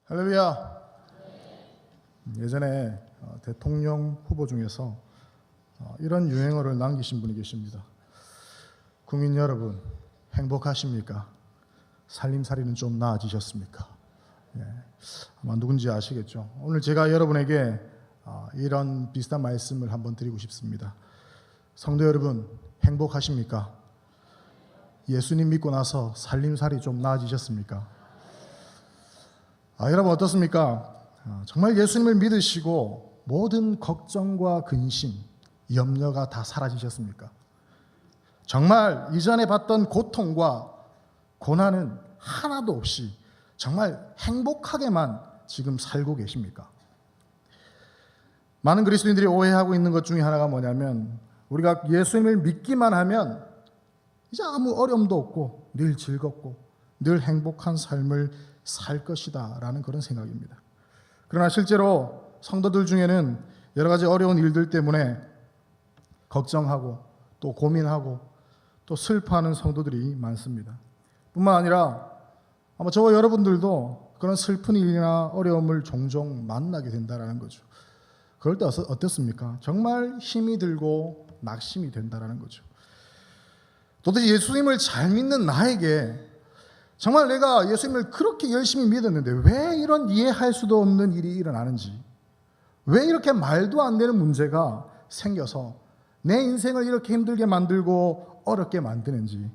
할렐루야. 예전에 대통령 후보 중에서 이런 유행어를 남기신 분이 계십니다. 국민 여러분, 행복하십니까? 살림살이는 좀 나아지셨습니까? 아마 누군지 아시겠죠? 오늘 제가 여러분에게 이런 비슷한 말씀을 한번 드리고 싶습니다. 성도 여러분, 행복하십니까? 예수님 믿고 나서 살림살이 좀 나아지셨습니까? 여러분 어떻습니까? 정말 예수님을 믿으시고 모든 걱정과 근심, 염려가 다 사라지셨습니까? 정말 이전에 봤던 고통과 고난은 하나도 없이 정말 행복하게만 지금 살고 계십니까? 많은 그리스도인들이 오해하고 있는 것 중에 하나가 뭐냐면, 우리가 예수님을 믿기만 하면 이제 아무 어려움도 없고 늘 즐겁고 늘 행복한 삶을 살 것이다 라는 그런 생각입니다. 그러나 실제로 성도들 중에는 여러 가지 어려운 일들 때문에 걱정하고 또 고민하고 또 슬퍼하는 성도들이 많습니다. 뿐만 아니라 아마 저와 여러분들도 그런 슬픈 일이나 어려움을 종종 만나게 된다는 거죠. 그럴 때 어떻습니까? 정말 힘이 들고 낙심이 된다는 거죠. 도대체 예수님을 잘 믿는 나에게 정말 내가 예수님을 그렇게 열심히 믿었는데 왜 이런 이해할 수도 없는 일이 일어나는지, 왜 이렇게 말도 안 되는 문제가 생겨서 내 인생을 이렇게 힘들게 만들고 어렵게 만드는지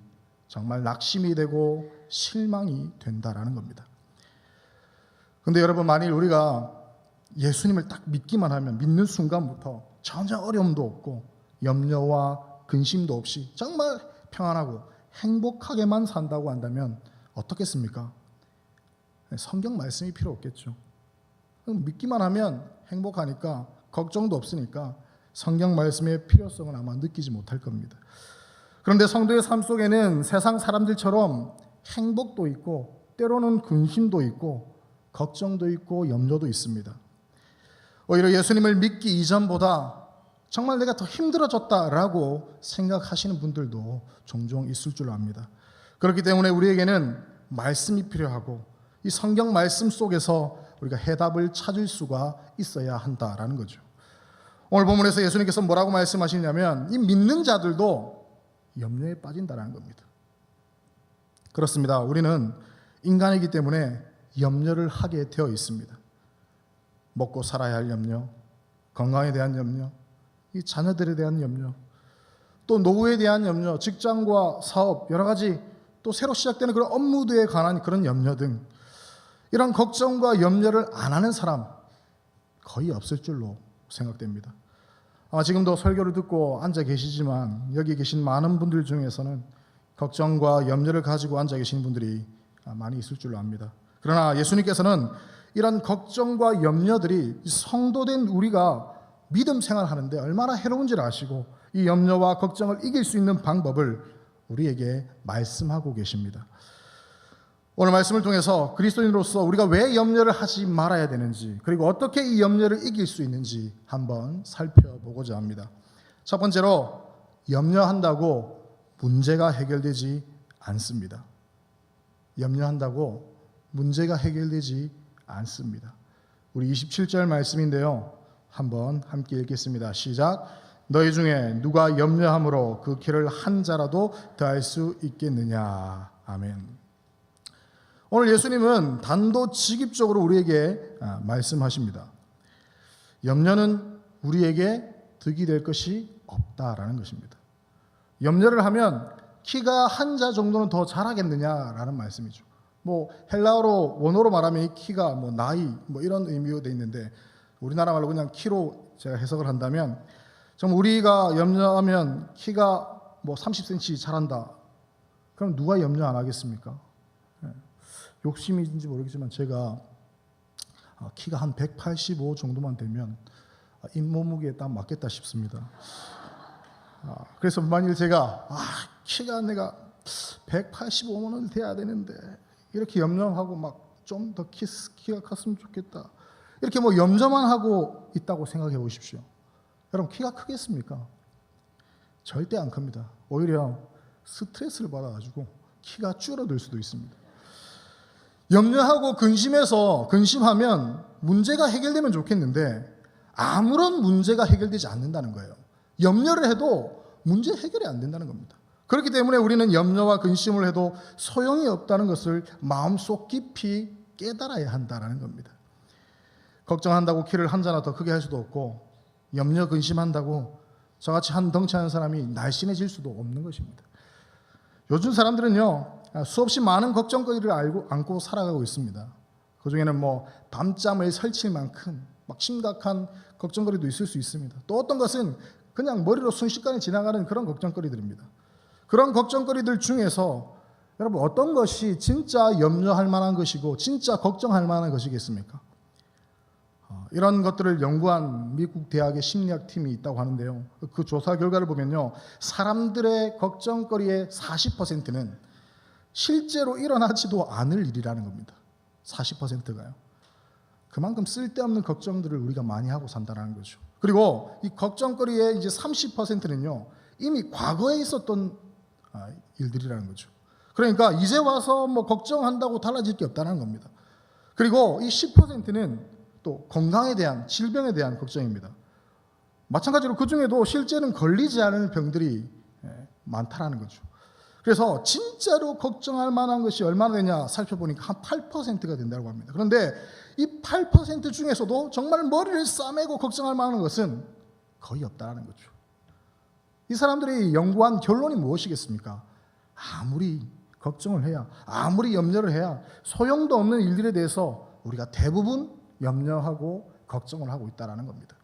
정말 낙심이 되고 실망이 된다라는 겁니다. 그런데 여러분, 만일 우리가 예수님을 딱 믿기만 하면 믿는 순간부터 전혀 어려움도 없고 염려와 근심도 없이 정말 평안하고 행복하게만 산다고 한다면 어떻겠습니까? 성경 말씀이 필요 없겠죠. 믿기만 하면 행복하니까 걱정도 없으니까 성경 말씀의 필요성은 아마 느끼지 못할 겁니다. 그런데 성도의 삶 속에는 세상 사람들처럼 행복도 있고 때로는 근심도 있고 걱정도 있고 염려도 있습니다. 오히려 예수님을 믿기 이전보다 정말 내가 더 힘들어졌다라고 생각하시는 분들도 종종 있을 줄 압니다. 그렇기 때문에 우리에게는 말씀이 필요하고 이 성경 말씀 속에서 우리가 해답을 찾을 수가 있어야 한다라는 거죠. 오늘 본문에서 예수님께서 뭐라고 말씀하시냐면 이 믿는 자들도 염려에 빠진다라는 겁니다. 그렇습니다. 우리는 인간이기 때문에 염려를 하게 되어 있습니다. 먹고 살아야 할 염려, 건강에 대한 염려, 이 자녀들에 대한 염려, 또 노후에 대한 염려, 직장과 사업, 여러 가지 또 새로 시작되는 그런 업무들에 관한 그런 염려 등 이런 걱정과 염려를 안 하는 사람 거의 없을 줄로 생각됩니다. 아마 지금도 설교를 듣고 앉아 계시지만 여기 계신 많은 분들 중에서는 걱정과 염려를 가지고 앉아 계시는 분들이 많이 있을 줄로 압니다. 그러나 예수님께서는 이런 걱정과 염려들이 성도된 우리가 믿음 생활하는데 얼마나 해로운지를 아시고 이 염려와 걱정을 이길 수 있는 방법을 우리에게 말씀하고 계십니다. 오늘 말씀을 통해서 그리스도인으로서 우리가 왜 염려를 하지 말아야 되는지, 그리고 어떻게 이 염려를 이길 수 있는지 한번 살펴보고자 합니다. 첫 번째로, 염려한다고 문제가 해결되지 않습니다. 염려한다고 문제가 해결되지 않습니다. 우리 27절 말씀인데요, 한번 함께 읽겠습니다. 시작. 너희 중에 누가 염려함으로 그 길을 한 자라도 더할 수 있겠느냐. 아멘. 오늘 예수님은 단도직입적으로 우리에게 말씀하십니다. 염려는 우리에게 득이 될 것이 없다라는 것입니다. 염려를 하면 키가 한 자 정도는 더 자라겠느냐라는 말씀이죠. 헬라어로 원어로 말하면 이 키가 나이 이런 의미로 돼 있는데 우리나라 말로 그냥 키로 제가 해석을 한다면, 정말 우리가 염려하면 키가 30cm 자란다. 그럼 누가 염려 안 하겠습니까? 욕심인지 모르겠지만 제가 키가 한 185 정도만 되면 잇몸무게에 딱 맞겠다 싶습니다. 그래서 만일 제가 키가 내가 185는 돼야 되는데 이렇게 염려하고 좀 더 키가 컸으면 좋겠다, 이렇게 염려만 하고 있다고 생각해 보십시오. 여러분, 키가 크겠습니까? 절대 안 큽니다. 오히려 스트레스를 받아가지고 키가 줄어들 수도 있습니다. 염려하고 근심하면 문제가 해결되면 좋겠는데 아무런 문제가 해결되지 않는다는 거예요. 염려를 해도 문제 해결이 안 된다는 겁니다. 그렇기 때문에 우리는 염려와 근심을 해도 소용이 없다는 것을 마음속 깊이 깨달아야 한다는 겁니다. 걱정한다고 키를 한 자나 더 크게 할 수도 없고, 염려 근심한다고 저같이 한 덩치하는 사람이 날씬해질 수도 없는 것입니다. 요즘 사람들은요, 수없이 많은 걱정거리를 안고 살아가고 있습니다. 그중에는 밤잠을 설칠 만큼 막 심각한 걱정거리도 있을 수 있습니다. 또 어떤 것은 그냥 머리로 순식간에 지나가는 그런 걱정거리들입니다. 그런 걱정거리들 중에서 여러분, 어떤 것이 진짜 염려할 만한 것이고 진짜 걱정할 만한 것이겠습니까? 이런 것들을 연구한 미국 대학의 심리학팀이 있다고 하는데요. 그 조사 결과를 보면요, 사람들의 걱정거리의 40%는 실제로 일어나지도 않을 일이라는 겁니다. 40%가요. 그만큼 쓸데없는 걱정들을 우리가 많이 하고 산다는 거죠. 그리고 이 걱정거리의 이제 30%는요, 이미 과거에 있었던 일들이라는 거죠. 그러니까 이제 와서 걱정한다고 달라질 게 없다는 겁니다. 그리고 이 10%는 또 건강에 대한, 질병에 대한 걱정입니다. 마찬가지로 그 중에도 실제는 걸리지 않을 병들이 많다라는 거죠. 그래서 진짜로 걱정할 만한 것이 얼마나 되냐 살펴보니까 한 8%가 된다고 합니다. 그런데 이 8% 중에서도 정말 머리를 싸매고 걱정할 만한 것은 거의 없다는 거죠. 이 사람들이 연구한 결론이 무엇이겠습니까? 아무리 걱정을 해야, 아무리 염려를 해야 소용도 없는 일들에 대해서 우리가 대부분 염려하고 걱정을 하고 있다는 겁니다.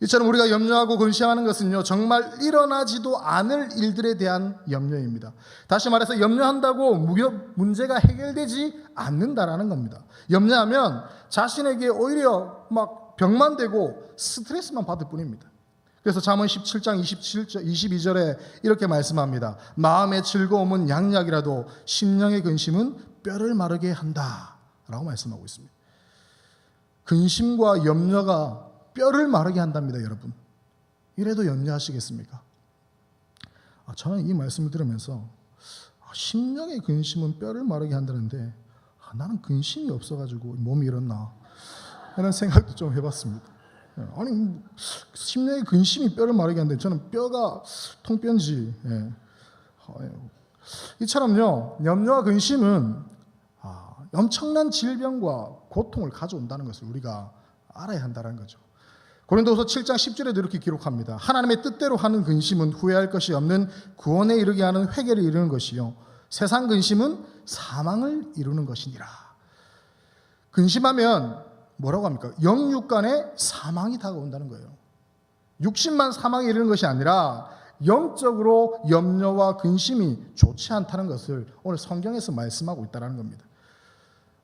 이처럼 우리가 염려하고 근심하는 것은요, 정말 일어나지도 않을 일들에 대한 염려입니다. 다시 말해서 염려한다고 문제가 해결되지 않는다라는 겁니다. 염려하면 자신에게 오히려 막 병만 되고 스트레스만 받을 뿐입니다. 그래서 잠언 17장 22절에 이렇게 말씀합니다. 마음의 즐거움은 양약이라도 심령의 근심은 뼈를 마르게 한다 라고 말씀하고 있습니다. 근심과 염려가 뼈를 마르게 한답니다, 여러분. 이래도 염려하시겠습니까? 저는 이 말씀을 들으면서 심령의 근심은 뼈를 마르게 한다는데 나는 근심이 없어가지고 몸이 이렇나 하는 생각도 좀 해봤습니다. 아니, 심령의 근심이 뼈를 마르게 하는데 저는 뼈가 통뼈인지. 이처럼요, 염려와 근심은 엄청난 질병과 고통을 가져온다는 것을 우리가 알아야 한다는 거죠. 고린도후서 7장 10절에도 이렇게 기록합니다. 하나님의 뜻대로 하는 근심은 후회할 것이 없는 구원에 이르게 하는 회개를 이루는 것이요, 세상 근심은 사망을 이루는 것이니라. 근심하면 뭐라고 합니까? 영육간에 사망이 다가온다는 거예요. 육신만 사망에 이르는 것이 아니라 영적으로 염려와 근심이 좋지 않다는 것을 오늘 성경에서 말씀하고 있다는 겁니다.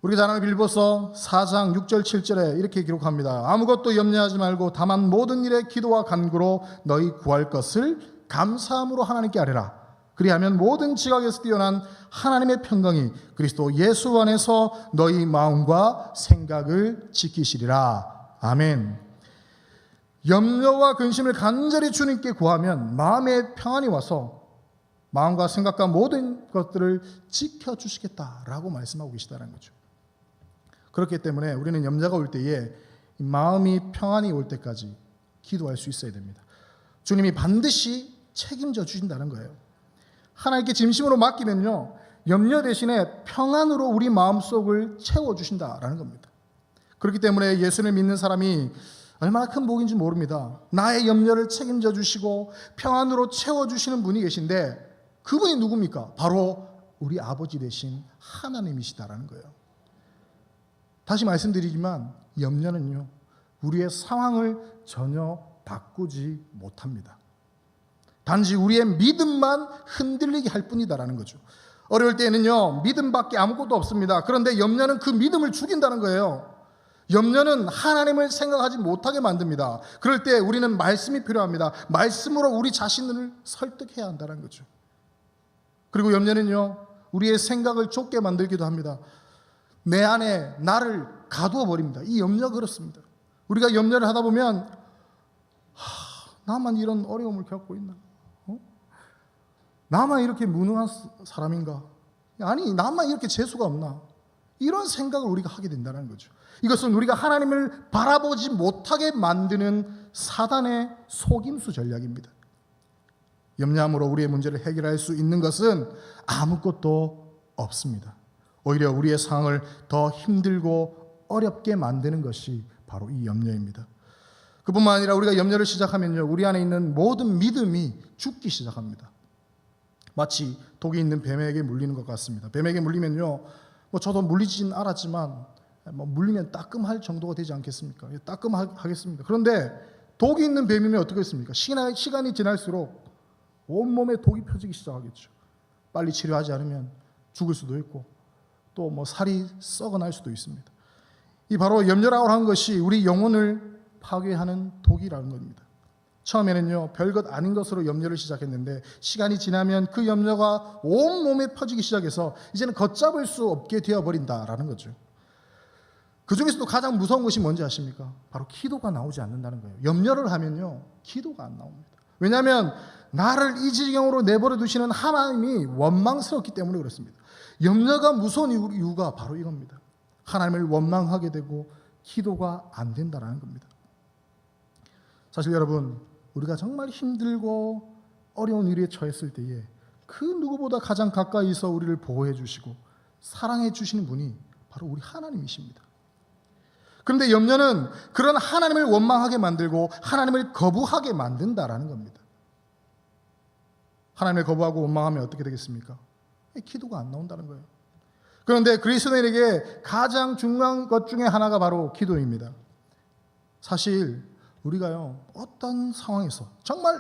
우리 잘 아는 빌보서 4장 6절 7절에 이렇게 기록합니다. 아무것도 염려하지 말고 다만 모든 일에 기도와 간구로 너희 구할 것을 감사함으로 하나님께 아뢰라. 그리하면 모든 지각에서 뛰어난 하나님의 평강이 그리스도 예수 안에서 너희 마음과 생각을 지키시리라. 아멘. 염려와 근심을 간절히 주님께 구하면 마음의 평안이 와서 마음과 생각과 모든 것들을 지켜주시겠다라고 말씀하고 계시다는 거죠. 그렇기 때문에 우리는 염려가 올 때에 마음이 평안이 올 때까지 기도할 수 있어야 됩니다. 주님이 반드시 책임져 주신다는 거예요. 하나님께 진심으로 맡기면요, 염려 대신에 평안으로 우리 마음속을 채워주신다라는 겁니다. 그렇기 때문에 예수를 믿는 사람이 얼마나 큰 복인지 모릅니다. 나의 염려를 책임져 주시고 평안으로 채워주시는 분이 계신데 그분이 누굽니까? 바로 우리 아버지 되신 하나님이시다라는 거예요. 다시 말씀드리지만 염려는요, 우리의 상황을 전혀 바꾸지 못합니다. 단지 우리의 믿음만 흔들리게 할 뿐이다라는 거죠. 어려울 때에는요, 믿음밖에 아무것도 없습니다. 그런데 염려는 그 믿음을 죽인다는 거예요. 염려는 하나님을 생각하지 못하게 만듭니다. 그럴 때 우리는 말씀이 필요합니다. 말씀으로 우리 자신을 설득해야 한다는 거죠. 그리고 염려는요, 우리의 생각을 좁게 만들기도 합니다. 내 안에 나를 가두어 버립니다. 이 염려 그렇습니다. 우리가 염려를 하다 보면 나만 이런 어려움을 겪고 있나? 나만 이렇게 무능한 사람인가? 아니, 나만 이렇게 재수가 없나? 이런 생각을 우리가 하게 된다는 거죠. 이것은 우리가 하나님을 바라보지 못하게 만드는 사단의 속임수 전략입니다. 염려함으로 우리의 문제를 해결할 수 있는 것은 아무것도 없습니다. 오히려 우리의 상황을 더 힘들고 어렵게 만드는 것이 바로 이 염려입니다. 그뿐만 아니라 우리가 염려를 시작하면요, 우리 안에 있는 모든 믿음이 죽기 시작합니다. 마치 독이 있는 뱀에게 물리는 것 같습니다. 뱀에게 물리면요, 저도 물리진 않았지만 물리면 따끔할 정도가 되지 않겠습니까? 따끔하겠습니다. 그런데 독이 있는 뱀이면 어떻겠습니까? 시간이 지날수록 온몸에 독이 펴지기 시작하겠죠. 빨리 치료하지 않으면 죽을 수도 있고 또 살이 썩어날 수도 있습니다. 이 바로 염려라고 하는 것이 우리 영혼을 파괴하는 독이라는 겁니다. 처음에는요, 별것 아닌 것으로 염려를 시작했는데 시간이 지나면 그 염려가 온몸에 퍼지기 시작해서 이제는 걷잡을 수 없게 되어버린다라는 거죠. 그 중에서도 가장 무서운 것이 뭔지 아십니까? 바로 기도가 나오지 않는다는 거예요. 염려를 하면요, 기도가 안 나옵니다. 왜냐하면 나를 이 지경으로 내버려 두시는 하나님이 원망스럽기 때문에 그렇습니다. 염려가 무서운 이유가 바로 이겁니다. 하나님을 원망하게 되고 기도가 안 된다는 겁니다. 사실 여러분, 우리가 정말 힘들고 어려운 일에 처했을 때에 그 누구보다 가장 가까이서 우리를 보호해 주시고 사랑해 주시는 분이 바로 우리 하나님이십니다. 그런데 염려는 그런 하나님을 원망하게 만들고 하나님을 거부하게 만든다라는 겁니다. 하나님을 거부하고 원망하면 어떻게 되겠습니까? 기도가 안 나온다는 거예요. 그런데 그리스도인에게 가장 중요한 것 중에 하나가 바로 기도입니다. 사실 우리가요, 어떤 상황에서 정말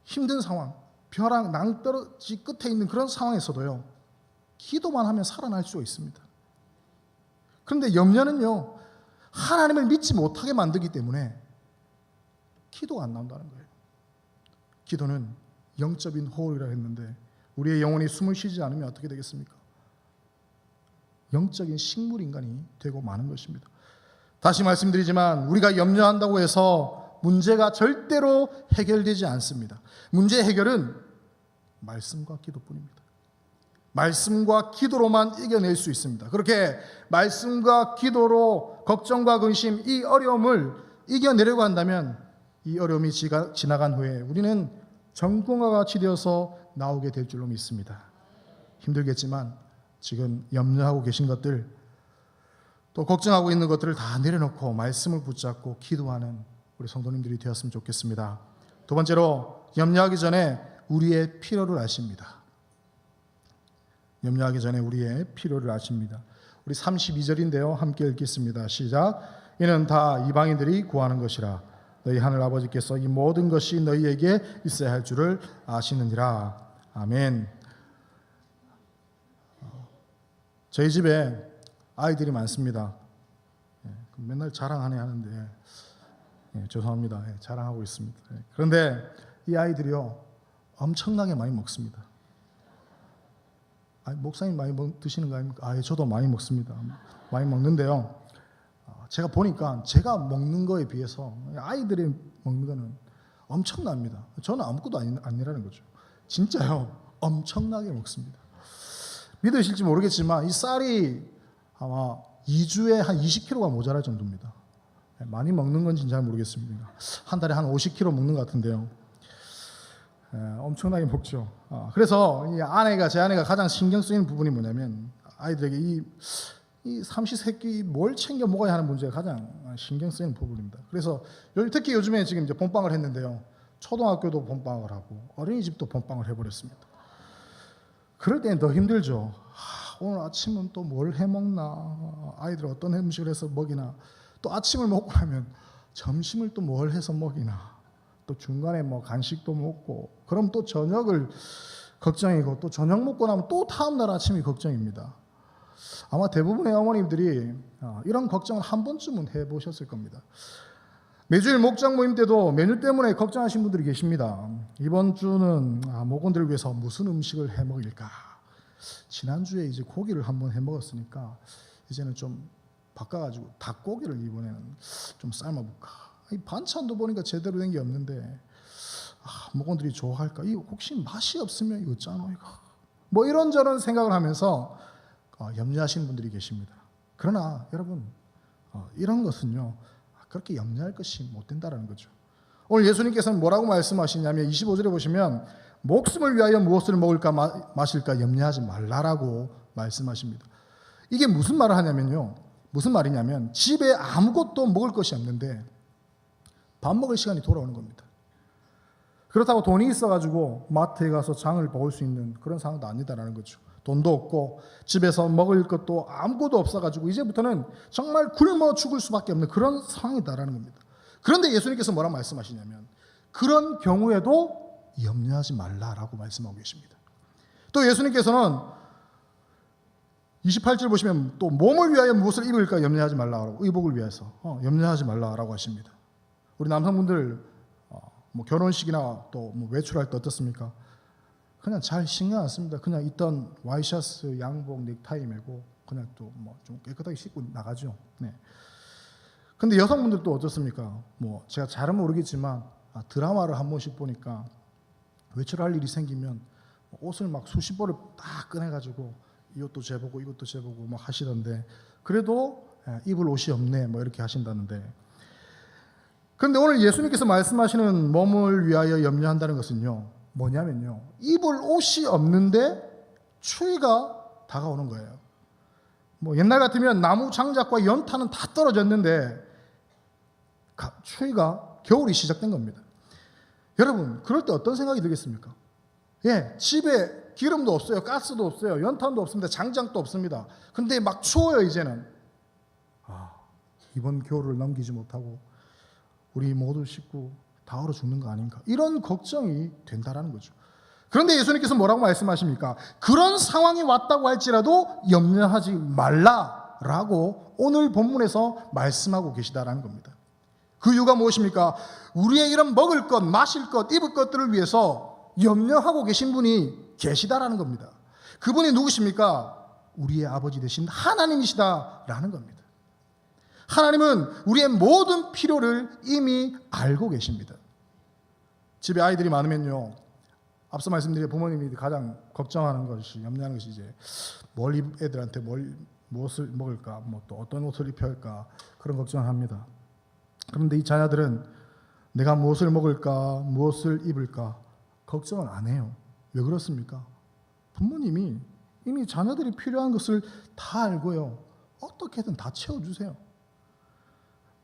힘든 상황, 벼랑 낭떠러지 끝에 있는 그런 상황에서도요, 기도만 하면 살아날 수 있습니다. 그런데 염려는요, 하나님을 믿지 못하게 만들기 때문에 기도가 안 나온다는 거예요. 기도는 영적인 호흡이라 했는데 우리의 영혼이 숨을 쉬지 않으면 어떻게 되겠습니까? 영적인 식물인간이 되고 마는 것입니다. 다시 말씀드리지만 우리가 염려한다고 해서 문제가 절대로 해결되지 않습니다. 문제 해결은 말씀과 기도뿐입니다. 말씀과 기도로만 이겨낼 수 있습니다. 그렇게 말씀과 기도로 걱정과 근심, 이 어려움을 이겨내려고 한다면 이 어려움이 지나간 후에 우리는 정금과 같이 되어서 나오게 될 줄로 믿습니다. 힘들겠지만 지금 염려하고 계신 것들, 또 걱정하고 있는 것들을 다 내려놓고 말씀을 붙잡고 기도하는 우리 성도님들이 되었으면 좋겠습니다. 두 번째로, 염려하기 전에 우리의 필요를 아십니다. 염려하기 전에 우리의 필요를 아십니다. 우리 32절인데요. 함께 읽겠습니다. 시작. 이는 다 이방인들이 구하는 것이라. 너희 하늘 아버지께서 이 모든 것이 너희에게 있어야 할 줄을 아시느니라. 아멘. 저희 집에 아이들이 많습니다. 맨날 자랑하네 하는데 죄송합니다. 자랑하고 있습니다. 그런데 이 아이들이요, 엄청나게 많이 먹습니다. 목사님 많이 드시는 거 아닙니까? 저도 많이 먹습니다. 많이 먹는데요, 제가 보니까 제가 먹는 거에 비해서 아이들이 먹는 거는 엄청납니다. 저는 아무것도 아니라는 거죠. 진짜요, 엄청나게 먹습니다. 믿으실지 모르겠지만 이 쌀이 아마 2주에 한 20kg가 모자랄 정도입니다. 많이 먹는 건지 잘 모르겠습니다. 한 달에 한 50kg 먹는 것 같은데요. 엄청나게 먹죠. 그래서 제 아내가 가장 신경 쓰이는 부분이 뭐냐면 아이들에게 이 삼시세끼 뭘 챙겨 먹어야 하는 문제가 가장 신경 쓰이는 부분입니다. 그래서 특히 요즘에 지금 이제 봄방을 했는데요, 초등학교도 봄방을 하고 어린이집도 봄방을 해버렸습니다. 그럴 때는 더 힘들죠. 오늘 아침은 또 뭘 해먹나, 아이들 어떤 음식을 해서 먹이나, 또 아침을 먹고 나면 점심을 또 뭘 해서 먹이나, 또 중간에 간식도 먹고, 그럼 또 저녁을 걱정이고, 또 저녁 먹고 나면 또 다음날 아침이 걱정입니다. 아마 대부분의 어머님들이 이런 걱정을 한 번쯤은 해보셨을 겁니다. 매주일 목장 모임 때도 메뉴 때문에 걱정하신 분들이 계십니다. 이번 주는 목원들을 위해서 무슨 음식을 해 먹일까? 지난주에 이제 고기를 한번 해 먹었으니까 이제는 좀 바꿔가지고 닭고기를 이번에는 좀 삶아볼까? 이 반찬도 보니까 제대로 된 게 없는데 목원들이 좋아할까? 이 혹시 맛이 없으면 이거 어쩌노 이거? 이런저런 생각을 하면서 염려하시는 분들이 계십니다. 그러나 여러분 이런 것은요 그렇게 염려할 것이 못 된다라는 거죠. 오늘 예수님께서는 뭐라고 말씀하시냐면 25절에 보시면 목숨을 위하여 무엇을 먹을까 마실까 염려하지 말라라고 말씀하십니다. 이게 무슨 말을 하냐면요. 무슨 말이냐면 집에 아무것도 먹을 것이 없는데 밥 먹을 시간이 돌아오는 겁니다. 그렇다고 돈이 있어가지고 마트에 가서 장을 볼 수 있는 그런 상황도 아니다라는 거죠. 돈도 없고 집에서 먹을 것도 아무것도 없어가지고 이제부터는 정말 굶어 죽을 수밖에 없는 그런 상황이다라는 겁니다. 그런데 예수님께서 뭐라고 말씀하시냐면 그런 경우에도 염려하지 말라라고 말씀하고 계십니다. 또 예수님께서는 28절 보시면 또 몸을 위하여 무엇을 입을까 염려하지 말라라고 의복을 위해서 염려하지 말라라고 하십니다. 우리 남성분들 뭐 결혼식이나 또 뭐 외출할 때 어떻습니까? 그냥 잘 신경 안 씁니다. 그냥 있던 와이셔츠, 양복, 넥타이 메고 그냥 또 뭐 좀 깨끗하게 씻고 나가죠. 네. 근데 여성분들도 어떻습니까? 뭐 제가 잘은 모르겠지만 드라마를 한 번씩 보니까 외출할 일이 생기면 옷을 막 수십 벌을 딱 꺼내가지고 이것도 재보고 이것도 재보고 막 하시던데 그래도 입을 옷이 없네 뭐 이렇게 하신다는데 그런데 오늘 예수님께서 말씀하시는 몸을 위하여 염려한다는 것은요 뭐냐면요 입을 옷이 없는데 추위가 다가오는 거예요. 뭐 옛날 같으면 나무 장작과 연탄은 다 떨어졌는데 추위가 겨울이 시작된 겁니다. 여러분 그럴 때 어떤 생각이 들겠습니까? 집에 기름도 없어요. 가스도 없어요. 연탄도 없습니다. 장작도 없습니다. 근데 막 추워요 이제는. 이번 겨울을 넘기지 못하고 우리 모두 식구 다 얼어 죽는 거 아닌가 이런 걱정이 된다라는 거죠. 그런데 예수님께서 뭐라고 말씀하십니까? 그런 상황이 왔다고 할지라도 염려하지 말라라고 오늘 본문에서 말씀하고 계시다라는 겁니다. 그 이유가 무엇입니까? 우리의 이런 먹을 것, 마실 것, 입을 것들을 위해서 염려하고 계신 분이 계시다라는 겁니다. 그분이 누구십니까? 우리의 아버지 되신 하나님이시다라는 겁니다. 하나님은 우리의 모든 필요를 이미 알고 계십니다. 집에 아이들이 많으면요, 앞서 말씀드린 부모님이 가장 걱정하는 것이 염려하는 것이 이제 애들한테 무엇을 먹을까, 뭐 또 어떤 옷을 입혀야 할까 그런 걱정을 합니다. 그런데 이 자녀들은 내가 무엇을 먹을까, 무엇을 입을까 걱정을 안 해요. 왜 그렇습니까? 부모님이 이미 자녀들이 필요한 것을 다 알고요. 어떻게든 다 채워주세요.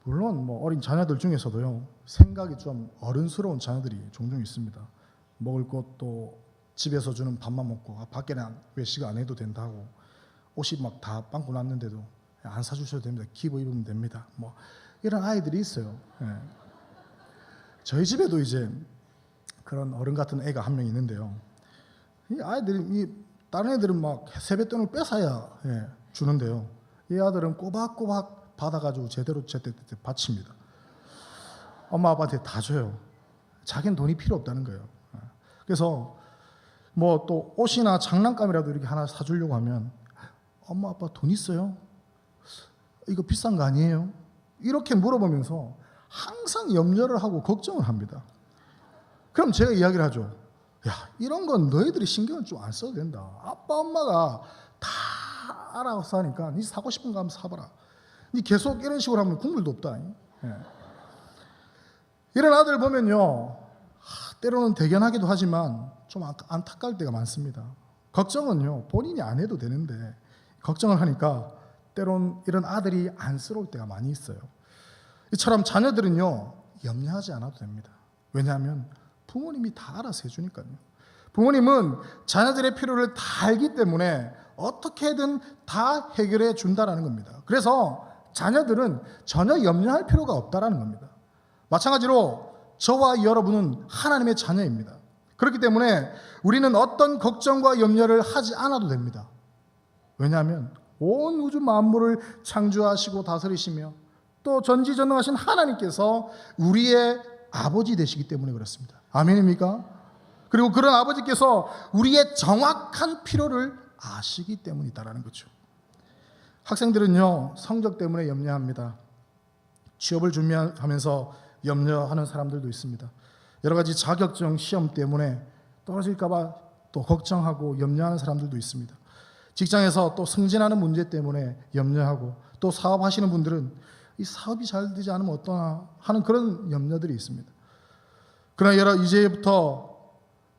물론 뭐 어린 자녀들 중에서도요. 생각이 좀 어른스러운 자녀들이 종종 있습니다. 먹을 것도 집에서 주는 밥만 먹고 밖에는 외식 안 해도 된다고 옷이 막 다 빵꾸 났는데도 안 사주셔도 됩니다. 기부 입으면 됩니다. 뭐 이런 아이들이 있어요. 저희 집에도 이제 그런 어른 같은 애가 한 명 있는데요. 이 아이들이 다른 애들은 막 세뱃돈을 뺏어야 주는데요. 이 아들은 꼬박꼬박 받아가지고 제대로 제때 바칩니다. 엄마 아빠한테 다 줘요. 자기는 돈이 필요 없다는 거예요. 그래서 뭐 또 옷이나 장난감이라도 이렇게 하나 사주려고 하면 엄마 아빠 돈 있어요? 이거 비싼 거 아니에요? 이렇게 물어보면서 항상 염려를 하고 걱정을 합니다. 그럼 제가 이야기를 하죠. 야, 이런 건 너희들이 신경을 좀 안 써도 된다. 아빠 엄마가 다 알아서 하니까 니 사고 싶은 거 한번 사봐라. 니 계속 이런 식으로 하면 국물도 없다. 이런 아들 보면요, 때로는 대견하기도 하지만 좀 안타까울 때가 많습니다. 걱정은요 본인이 안 해도 되는데 걱정을 하니까 때론 이런 아들이 안쓰러울 때가 많이 있어요. 이처럼 자녀들은요 염려하지 않아도 됩니다. 왜냐하면 부모님이 다 알아서 해주니까요. 부모님은 자녀들의 필요를 다 알기 때문에 어떻게든 다 해결해 준다라는 겁니다. 그래서 자녀들은 전혀 염려할 필요가 없다라는 겁니다. 마찬가지로 저와 여러분은 하나님의 자녀입니다. 그렇기 때문에 우리는 어떤 걱정과 염려를 하지 않아도 됩니다. 왜냐하면 온 우주 만물을 창조하시고 다스리시며 또 전지전능하신 하나님께서 우리의 아버지 되시기 때문에 그렇습니다. 아멘입니까? 그리고 그런 아버지께서 우리의 정확한 필요를 아시기 때문이다라는 거죠. 학생들은요 성적 때문에 염려합니다. 취업을 준비하면서 염려하는 사람들도 있습니다. 여러 가지 자격증 시험 때문에 떨어질까 봐 또 걱정하고 염려하는 사람들도 있습니다. 직장에서 또 승진하는 문제 때문에 염려하고, 또 사업하시는 분들은 이 사업이 잘 되지 않으면 어떠나 하는 그런 염려들이 있습니다. 그러나 여러분, 이제부터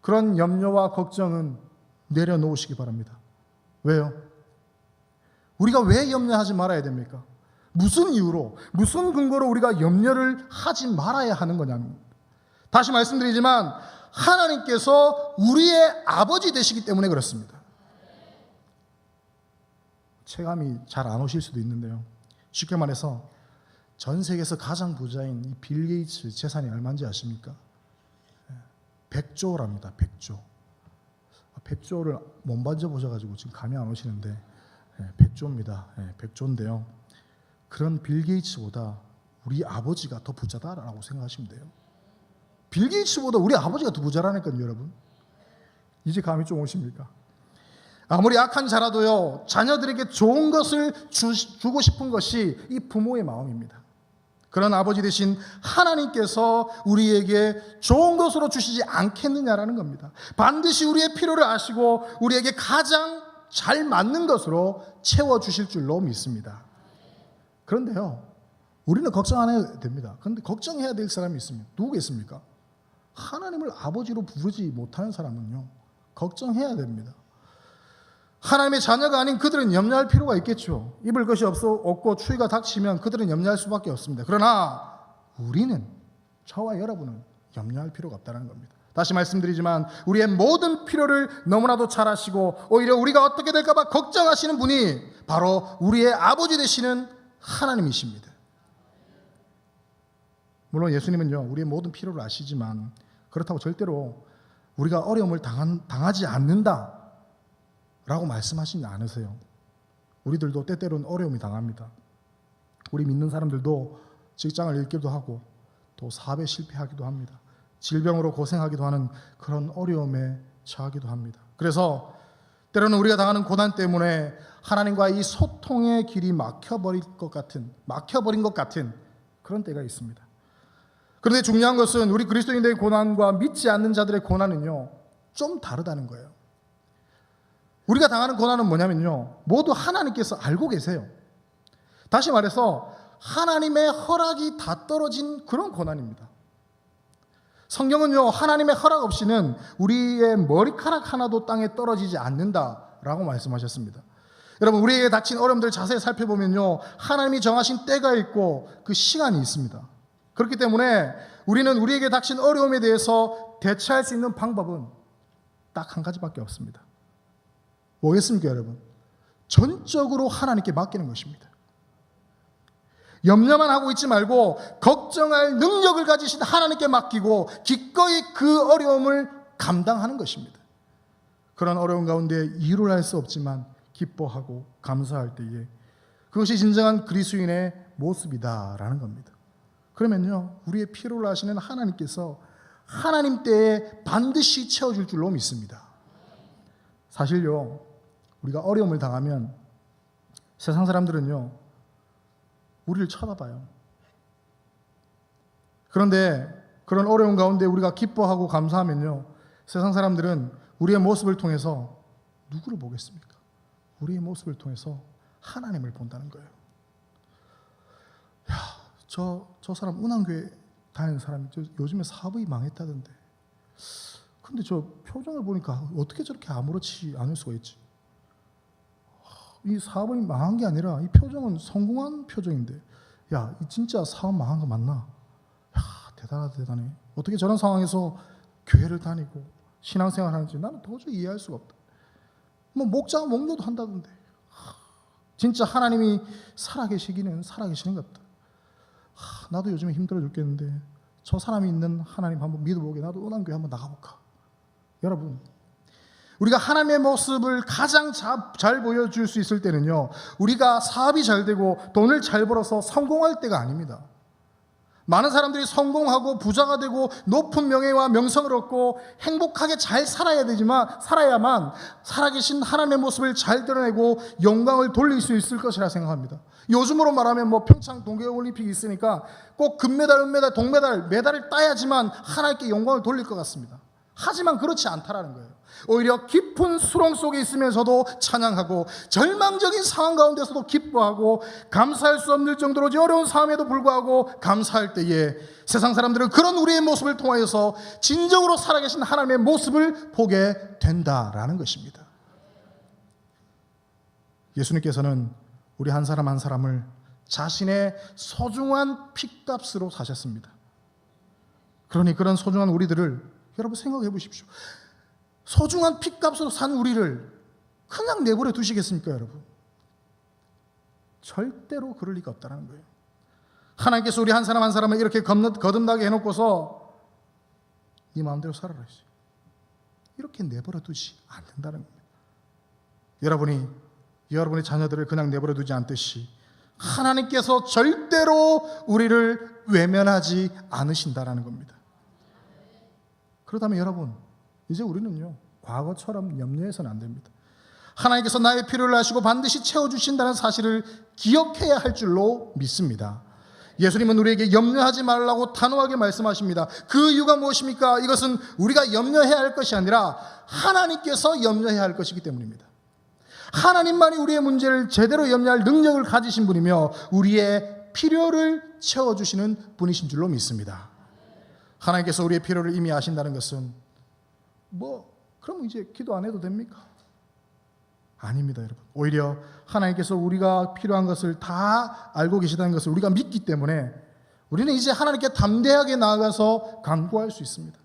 그런 염려와 걱정은 내려놓으시기 바랍니다. 왜요? 우리가 왜 염려하지 말아야 됩니까? 무슨 이유로, 무슨 근거로 우리가 염려를 하지 말아야 하는 거냐는, 다시 말씀드리지만 하나님께서 우리의 아버지 되시기 때문에 그렇습니다. 체감이 잘 안 오실 수도 있는데요, 쉽게 말해서 전 세계에서 가장 부자인 이 빌 게이츠 재산이 얼마인지 아십니까? 100조랍니다. 100조. 100조를 못 만져보셔가지고 지금 감이 안 오시는데 100조입니다. 100조인데요. 그런 빌 게이츠보다 우리 아버지가 더 부자다라고 생각하시면 돼요. 빌 게이츠보다 우리 아버지가 더 부자라니까요, 여러분. 이제 감이 좀 오십니까? 아무리 악한 자라도요, 자녀들에게 좋은 것을 주고 싶은 것이 이 부모의 마음입니다. 그런 아버지 되신 하나님께서 우리에게 좋은 것으로 주시지 않겠느냐라는 겁니다. 반드시 우리의 필요를 아시고 우리에게 가장 잘 맞는 것으로 채워주실 줄로 믿습니다. 그런데요, 우리는 걱정 안 해도 됩니다. 그런데 걱정해야 될 사람이 있습니다. 누구겠습니까? 하나님을 아버지로 부르지 못하는 사람은요, 걱정해야 됩니다. 하나님의 자녀가 아닌 그들은 염려할 필요가 있겠죠. 입을 것이 없고 추위가 닥치면 그들은 염려할 수밖에 없습니다. 그러나 우리는, 저와 여러분은 염려할 필요가 없다는 겁니다. 다시 말씀드리지만 우리의 모든 필요를 너무나도 잘 아시고 오히려 우리가 어떻게 될까 봐 걱정하시는 분이 바로 우리의 아버지 되시는 하나님이십니다. 물론 예수님은요, 우리의 모든 필요를 아시지만 그렇다고 절대로 우리가 어려움을 당하지 않는다 라고 말씀하시지 않으세요. 우리들도 때때로는 어려움이 당합니다. 우리 믿는 사람들도 직장을 잃기도 하고 또 사업에 실패하기도 합니다. 질병으로 고생하기도 하는 그런 어려움에 처하기도 합니다. 그래서 때로는 우리가 당하는 고난 때문에 하나님과 이 소통의 길이 막혀버린 것 같은 그런 때가 있습니다. 그런데 중요한 것은 우리 그리스도인들의 고난과 믿지 않는 자들의 고난은요, 좀 다르다는 거예요. 우리가 당하는 고난은 뭐냐면요, 모두 하나님께서 알고 계세요. 다시 말해서 하나님의 허락이 다 떨어진 그런 고난입니다. 성경은요, 하나님의 허락 없이는 우리의 머리카락 하나도 땅에 떨어지지 않는다라고 말씀하셨습니다. 여러분, 우리에게 닥친 어려움들 자세히 살펴보면요, 하나님이 정하신 때가 있고 그 시간이 있습니다. 그렇기 때문에 우리는 우리에게 닥친 어려움에 대해서 대처할 수 있는 방법은 딱 한 가지밖에 없습니다. 뭐겠습니까, 여러분? 전적으로 하나님께 맡기는 것입니다. 염려만 하고 있지 말고 걱정할 능력을 가지신 하나님께 맡기고 기꺼이 그 어려움을 감당하는 것입니다. 그런 어려운 가운데 이유를 알 수 없지만 기뻐하고 감사할 때에 그것이 진정한 그리스도인의 모습이다라는 겁니다. 그러면요, 우리의 필요를 아시는 하나님께서 하나님 때에 반드시 채워줄 줄로 믿습니다. 사실요, 우리가 어려움을 당하면 세상 사람들은요, 우리를 쳐다봐요. 그런데 그런 어려운 가운데 우리가 기뻐하고 감사하면요, 세상 사람들은 우리의 모습을 통해서 누구를 보겠습니까? 우리의 모습을 통해서 하나님을 본다는 거예요. 야, 저 사람 운항교회 다니는 사람이 요즘에 사업이 망했다던데. 근데 저 표정을 보니까 어떻게 저렇게 아무렇지 않을 수가 있지? 이 사업이 망한 게 아니라 이 표정은 성공한 표정인데, 야, 이 진짜 사업 망한 거 맞나? 야, 대단해. 어떻게 저런 상황에서 교회를 다니고 신앙생활 하는지 나는 도저히 이해할 수가 없다. 뭐 목자 목료도 한다던데. 진짜 하나님이 살아계시는 것 같다. 나도 요즘에 힘들어 죽겠는데 저 사람이 있는 하나님 한번 믿어보게, 나도 은한교회 한번 나가볼까? 여러분, 우리가 하나님의 모습을 가장 잘 보여줄 수 있을 때는요, 우리가 사업이 잘 되고 돈을 잘 벌어서 성공할 때가 아닙니다. 많은 사람들이 성공하고 부자가 되고 높은 명예와 명성을 얻고 행복하게 잘 살아야만 살아계신 하나님의 모습을 잘 드러내고 영광을 돌릴 수 있을 것이라 생각합니다. 요즘으로 말하면 뭐 평창 동계올림픽이 있으니까 꼭 금메달, 은메달, 동메달, 메달을 따야지만 하나님께 영광을 돌릴 것 같습니다. 하지만 그렇지 않다라는 거예요. 오히려 깊은 수렁 속에 있으면서도 찬양하고 절망적인 상황 가운데서도 기뻐하고 감사할 수 없는 정도로 어려운 상황에도 불구하고 감사할 때에 세상 사람들은 그런 우리의 모습을 통하여서 진정으로 살아계신 하나님의 모습을 보게 된다라는 것입니다. 예수님께서는 우리 한 사람 한 사람을 자신의 소중한 핏값으로 사셨습니다. 그러니 그런 소중한 우리들을 여러분 생각해 보십시오. 소중한 핏값으로 산 우리를 그냥 내버려 두시겠습니까, 여러분? 절대로 그럴 리가 없다는 거예요. 하나님께서 우리 한 사람 한 사람을 이렇게 거듭나게 해놓고서 네 마음대로 살아라 했어요. 이렇게 내버려 두지 않는다는 겁니다. 여러분의 자녀들을 그냥 내버려 두지 않듯이 하나님께서 절대로 우리를 외면하지 않으신다라는 겁니다. 그렇다면 여러분, 이제 우리는요, 과거처럼 염려해서는 안 됩니다. 하나님께서 나의 필요를 아시고 반드시 채워주신다는 사실을 기억해야 할 줄로 믿습니다. 예수님은 우리에게 염려하지 말라고 단호하게 말씀하십니다. 그 이유가 무엇입니까? 이것은 우리가 염려해야 할 것이 아니라 하나님께서 염려해야 할 것이기 때문입니다. 하나님만이 우리의 문제를 제대로 염려할 능력을 가지신 분이며 우리의 필요를 채워주시는 분이신 줄로 믿습니다. 하나님께서 우리의 필요를 이미 아신다는 것은 그럼 이제 기도 안 해도 됩니까? 아닙니다, 여러분. 오히려 하나님께서 우리가 필요한 것을 다 알고 계시다는 것을 우리가 믿기 때문에 우리는 이제 하나님께 담대하게 나아가서 간구할 수 있습니다.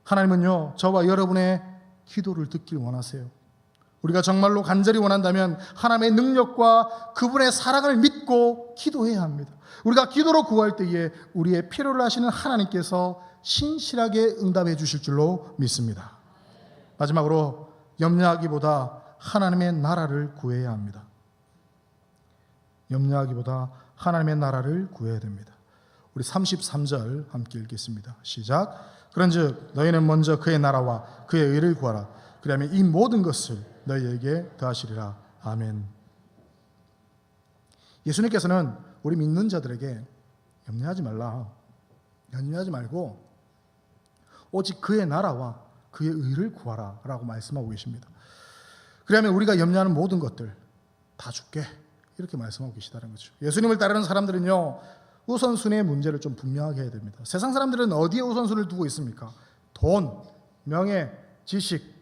하나님은요, 저와 여러분의 기도를 듣길 원하세요. 우리가 정말로 간절히 원한다면 하나님의 능력과 그분의 사랑을 믿고 기도해야 합니다. 우리가 기도로 구할 때에 우리의 필요를 아시는 하나님께서 신실하게 응답해 주실 줄로 믿습니다. 마지막으로 염려하기보다 하나님의 나라를 구해야 합니다. 염려하기보다 하나님의 나라를 구해야 됩니다. 우리 33절 함께 읽겠습니다. 시작. 그런즉 너희는 먼저 그의 나라와 그의 의를 구하라. 그러면 이 모든 것을 너희에게 더하시리라. 아멘. 예수님께서는 우리 믿는 자들에게 염려하지 말라, 염려하지 말고 오직 그의 나라와 그의 의를 구하라 라고 말씀하고 계십니다. 그러면 우리가 염려하는 모든 것들 다 줄게, 이렇게 말씀하고 계시다는 거죠. 예수님을 따르는 사람들은요, 우선순위의 문제를 좀 분명하게 해야 됩니다. 세상 사람들은 어디에 우선순위를 두고 있습니까? 돈, 명예, 지식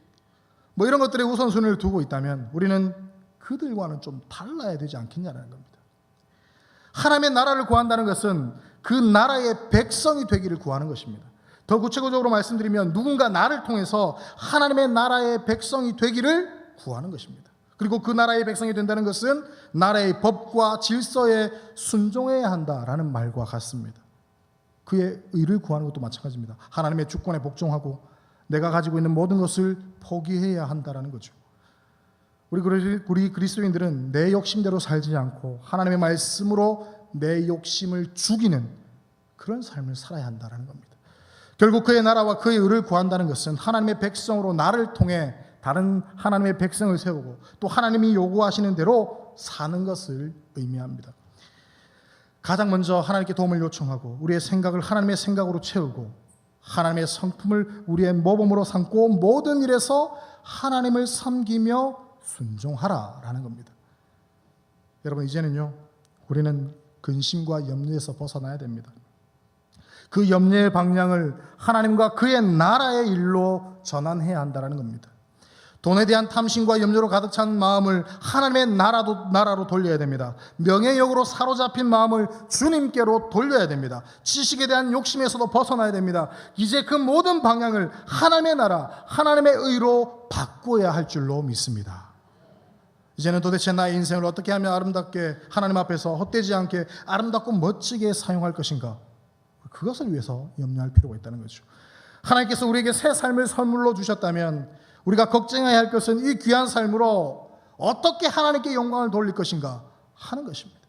이런 것들에 우선순위를 두고 있다면 우리는 그들과는 좀 달라야 되지 않겠냐는 겁니다. 하나님의 나라를 구한다는 것은 그 나라의 백성이 되기를 구하는 것입니다. 더 구체적으로 말씀드리면 누군가 나를 통해서 하나님의 나라의 백성이 되기를 구하는 것입니다. 그리고 그 나라의 백성이 된다는 것은 나라의 법과 질서에 순종해야 한다라는 말과 같습니다. 그의 의를 구하는 것도 마찬가지입니다. 하나님의 주권에 복종하고 내가 가지고 있는 모든 것을 포기해야 한다라는 거죠. 우리 그리스도인들은 내 욕심대로 살지 않고 하나님의 말씀으로 내 욕심을 죽이는 그런 삶을 살아야 한다는 겁니다. 결국 그의 나라와 그의 의를 구한다는 것은 하나님의 백성으로 나를 통해 다른 하나님의 백성을 세우고 또 하나님이 요구하시는 대로 사는 것을 의미합니다. 가장 먼저 하나님께 도움을 요청하고 우리의 생각을 하나님의 생각으로 채우고 하나님의 성품을 우리의 모범으로 삼고 모든 일에서 하나님을 섬기며 순종하라라는 겁니다. 여러분, 이제는요, 우리는 근심과 염려에서 벗어나야 됩니다. 그 염려의 방향을 하나님과 그의 나라의 일로 전환해야 한다는 겁니다. 돈에 대한 탐심과 염려로 가득 찬 마음을 하나님의 나라로 돌려야 됩니다. 명예욕으로 사로잡힌 마음을 주님께로 돌려야 됩니다. 지식에 대한 욕심에서도 벗어나야 됩니다. 이제 그 모든 방향을 하나님의 나라, 하나님의 의로 바꿔야 할 줄로 믿습니다. 이제는 도대체 나의 인생을 어떻게 하면 아름답게 하나님 앞에서 헛되지 않게 아름답고 멋지게 사용할 것인가, 그것을 위해서 염려할 필요가 있다는 거죠. 하나님께서 우리에게 새 삶을 선물로 주셨다면 우리가 걱정해야 할 것은 이 귀한 삶으로 어떻게 하나님께 영광을 돌릴 것인가 하는 것입니다.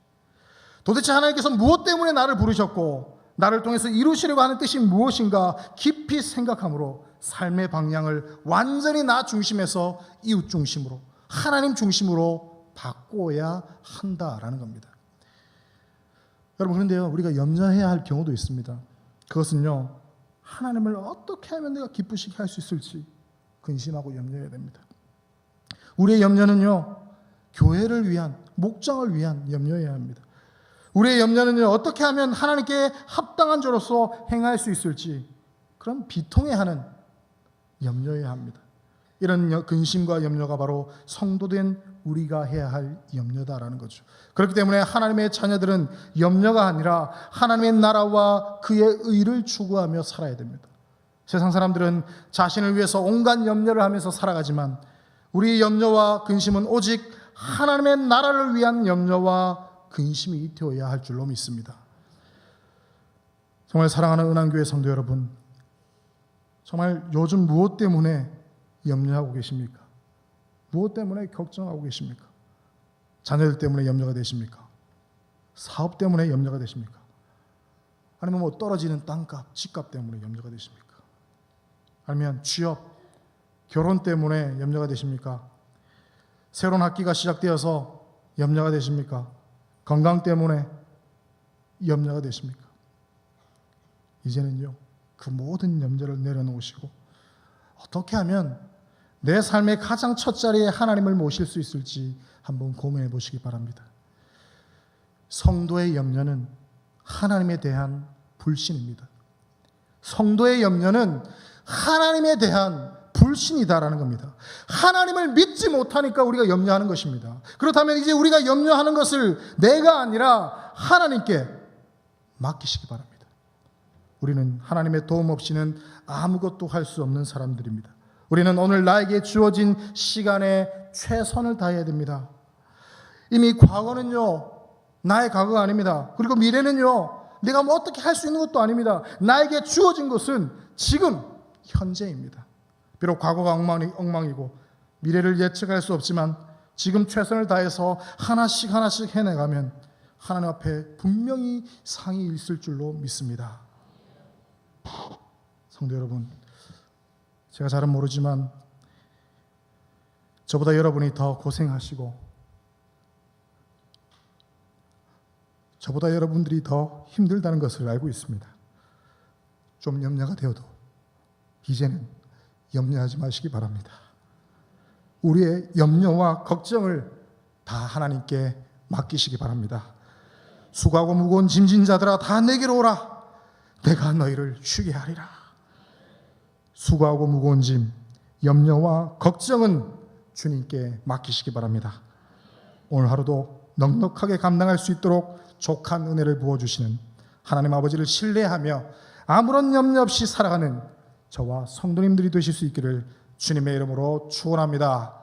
도대체 하나님께서 무엇 때문에 나를 부르셨고 나를 통해서 이루시려고 하는 뜻이 무엇인가 깊이 생각함으로 삶의 방향을 완전히 나 중심에서 이웃 중심으로, 하나님 중심으로 바꿔야 한다라는 겁니다. 여러분, 그런데요, 우리가 염려해야 할 경우도 있습니다. 그것은요, 하나님을 어떻게 하면 내가 기쁘시게 할 수 있을지 근심하고 염려해야 됩니다. 우리의 염려는요, 교회를 위한, 목장을 위한 염려해야 합니다. 우리의 염려는요, 어떻게 하면 하나님께 합당한 자로서 행할 수 있을지 그런 비통해하는 염려해야 합니다. 이런 근심과 염려가 바로 성도된 우리가 해야 할 염려다라는 거죠. 그렇기 때문에 하나님의 자녀들은 염려가 아니라 하나님의 나라와 그의 의를 추구하며 살아야 됩니다. 세상 사람들은 자신을 위해서 온갖 염려를 하면서 살아가지만 우리의 염려와 근심은 오직 하나님의 나라를 위한 염려와 근심이 되어야 할 줄로 믿습니다. 정말 사랑하는 은한교회 성도 여러분, 정말 요즘 무엇 때문에 염려하고 계십니까? 무엇 때문에 걱정하고 계십니까? 자녀들 때문에 염려가 되십니까? 사업 때문에 염려가 되십니까? 아니면 뭐 떨어지는 땅값, 집값 때문에 염려가 되십니까? 아니면 취업, 결혼 때문에 염려가 되십니까? 새로운 학기가 시작되어서 염려가 되십니까? 건강 때문에 염려가 되십니까? 이제는요, 그 모든 염려를 내려놓으시고 어떻게 하면 내 삶의 가장 첫 자리에 하나님을 모실 수 있을지 한번 고민해 보시기 바랍니다. 성도의 염려는 하나님에 대한 불신입니다. 성도의 염려는 하나님에 대한 불신이다라는 겁니다. 하나님을 믿지 못하니까 우리가 염려하는 것입니다. 그렇다면 이제 우리가 염려하는 것을 내가 아니라 하나님께 맡기시기 바랍니다. 우리는 하나님의 도움 없이는 아무것도 할 수 없는 사람들입니다. 우리는 오늘 나에게 주어진 시간에 최선을 다해야 됩니다. 이미 과거는요, 나의 과거가 아닙니다. 그리고 미래는요, 내가 뭐 어떻게 할 수 있는 것도 아닙니다. 나에게 주어진 것은 지금 현재입니다. 비록 과거가 엉망이고 미래를 예측할 수 없지만 지금 최선을 다해서 하나씩 하나씩 해내가면 하나님 앞에 분명히 상이 있을 줄로 믿습니다. 성도 여러분, 제가 잘은 모르지만 저보다 여러분이 더 고생하시고 저보다 여러분들이 더 힘들다는 것을 알고 있습니다. 좀 염려가 되어도 이제는 염려하지 마시기 바랍니다. 우리의 염려와 걱정을 다 하나님께 맡기시기 바랍니다. 수고하고 무거운 짐진 자들아 다 내게로 오라. 내가 너희를 쉬게 하리라. 수고하고 무거운 짐, 염려와 걱정은 주님께 맡기시기 바랍니다. 오늘 하루도 넉넉하게 감당할 수 있도록 족한 은혜를 부어주시는 하나님 아버지를 신뢰하며 아무런 염려 없이 살아가는 저와 성도님들이 되실 수 있기를 주님의 이름으로 축원합니다.